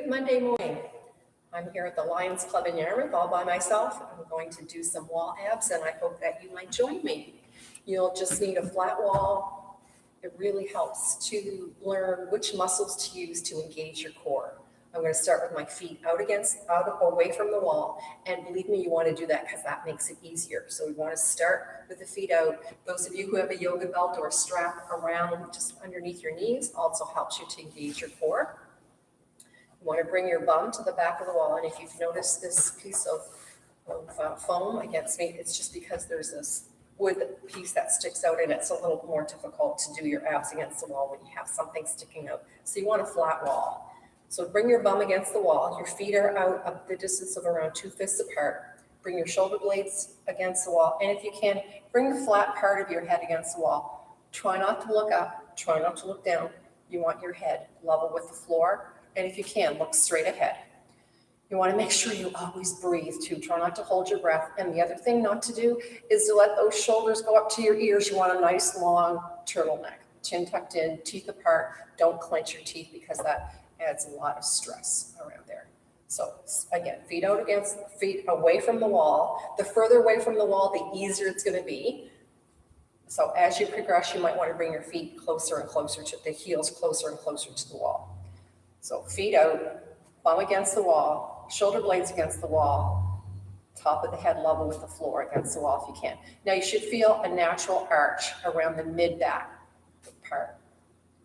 Great Monday morning. I'm here at the Lions Club in Yarmouth all by myself. I'm going to do some wall abs and I hope that you might join me. You'll just need a flat wall. It really helps to learn which muscles to use to engage your core. I'm going to start with my feet away from the wall. And believe me, you want to do that because that makes it easier. So we want to start with the feet out. Those of you who have a yoga belt or a strap around just underneath your knees also helps you to engage your core. You want to bring your bum to the back of the wall. And if you've noticed this piece of foam against me, it's just because there's this wood piece that sticks out and it's a little more difficult to do your abs against the wall when you have something sticking out. So you want a flat wall. So bring your bum against the wall. Your feet are out up the distance of around 2 fists apart. Bring your shoulder blades against the wall. And if you can, bring the flat part of your head against the wall. Try not to look up. Try not to look down. You want your head level with the floor. And if you can, look straight ahead. You want to make sure you always breathe too. Try not to hold your breath. And the other thing not to do is to let those shoulders go up to your ears. You want a nice long turtleneck. Chin tucked in, teeth apart. Don't clench your teeth because that adds a lot of stress around there. So again, feet away from the wall. The further away from the wall, the easier it's going to be. So as you progress, you might want to bring your feet closer and closer to the heels, closer and closer to the wall. So feet out, bum against the wall, shoulder blades against the wall, top of the head level with the floor against the wall if you can. Now you should feel a natural arch around the mid-back part.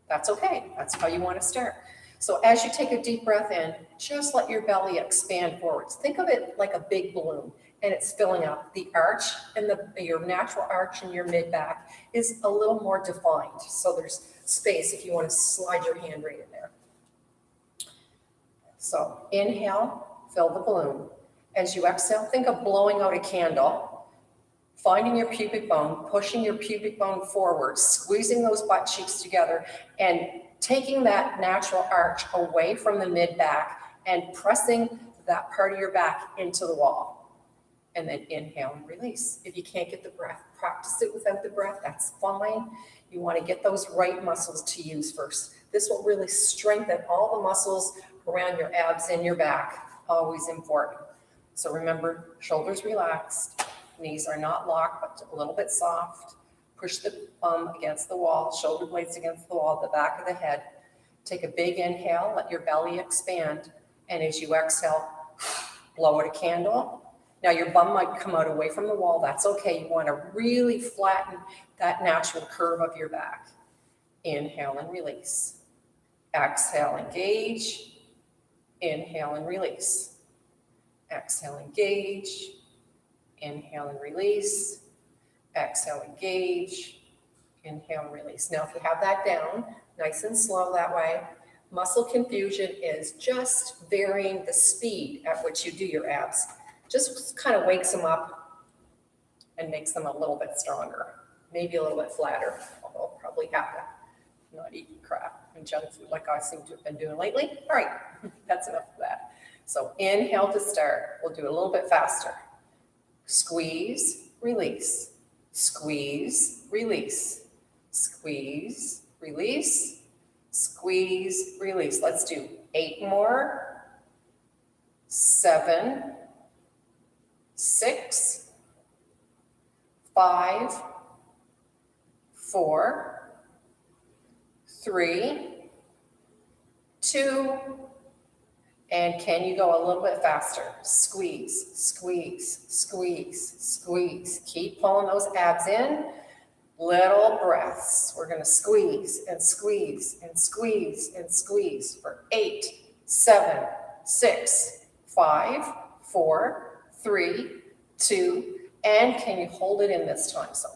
That's okay. That's how you want to start. So as you take a deep breath in, just let your belly expand forwards. Think of it like a big balloon and it's filling up. The arch and your natural arch in your mid-back is a little more defined. So there's space if you want to slide your hand right in there. So inhale, fill the balloon. As you exhale, think of blowing out a candle, finding your pubic bone, pushing your pubic bone forward, squeezing those butt cheeks together, and taking that natural arch away from the mid-back and pressing that part of your back into the wall. And then inhale and release. If you can't get the breath, practice it without the breath, that's fine. You want to get those right muscles to use first. This will really strengthen all the muscles around your abs and your back, always important. So remember, shoulders relaxed, knees are not locked, but a little bit soft. Push the bum against the wall, shoulder blades against the wall, the back of the head. Take a big inhale, let your belly expand. And as you exhale, blow out a candle. Now your bum might come out away from the wall. That's okay. You want to really flatten that natural curve of your back. Inhale and release. Exhale, engage. Inhale and release. Exhale, engage. Inhale and release. Exhale, engage. Inhale and release. Now, if you have that down, nice and slow that way, muscle confusion is just varying the speed at which you do your abs. Just kind of wakes them up and makes them a little bit stronger, maybe a little bit flatter, although I'll probably have to not eat crap and junk food like I seem to have been doing lately. All right, that's enough of that. So inhale to start. We'll do it a little bit faster. Squeeze, release. Squeeze, release, squeeze, release, squeeze, release. Let's do 8 more. 7, 6, 5, 4, 3, 2, and can you go a little bit faster? Squeeze, squeeze, squeeze, squeeze. Keep pulling those abs in. Little breaths. We're going to squeeze and squeeze and squeeze and squeeze for 8, 7, 6, 5, 4, 3, 2, and can you hold it in this time? So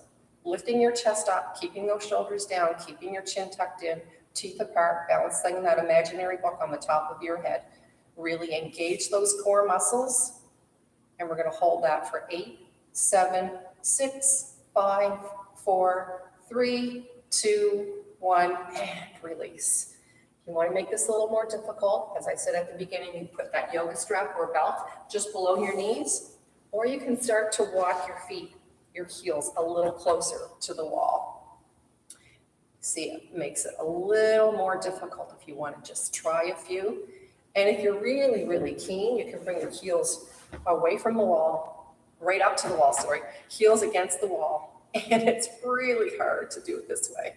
lifting your chest up, keeping those shoulders down, keeping your chin tucked in, teeth apart, balancing that imaginary book on the top of your head. Really engage those core muscles. And we're going to hold that for 8, 7, 6, 5, 4, 3, 2, 1, and release. You want to make this a little more difficult. As I said at the beginning, you put that yoga strap or belt just below your knees, or you can start to walk your feet, your heels a little closer to the wall. See, it makes it a little more difficult if you want to just try a few. And if you're really, really keen, you can bring your heels away from the wall, right up to the wall, sorry, heels against the wall. And it's really hard to do it this way.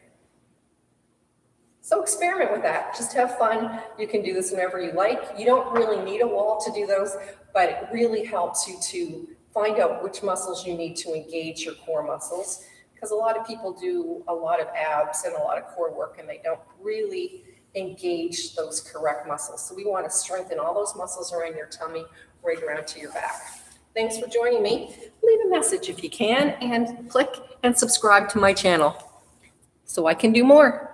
So experiment with that. Just have fun. You can do this whenever you like. You don't really need a wall to do those, but it really helps you to find out which muscles you need to engage your core muscles, because a lot of people do a lot of abs and a lot of core work and they don't really engage those correct muscles. So we want to strengthen all those muscles around your tummy, right around to your back. Thanks for joining me. Leave a message if you can, and click and subscribe to my channel so I can do more.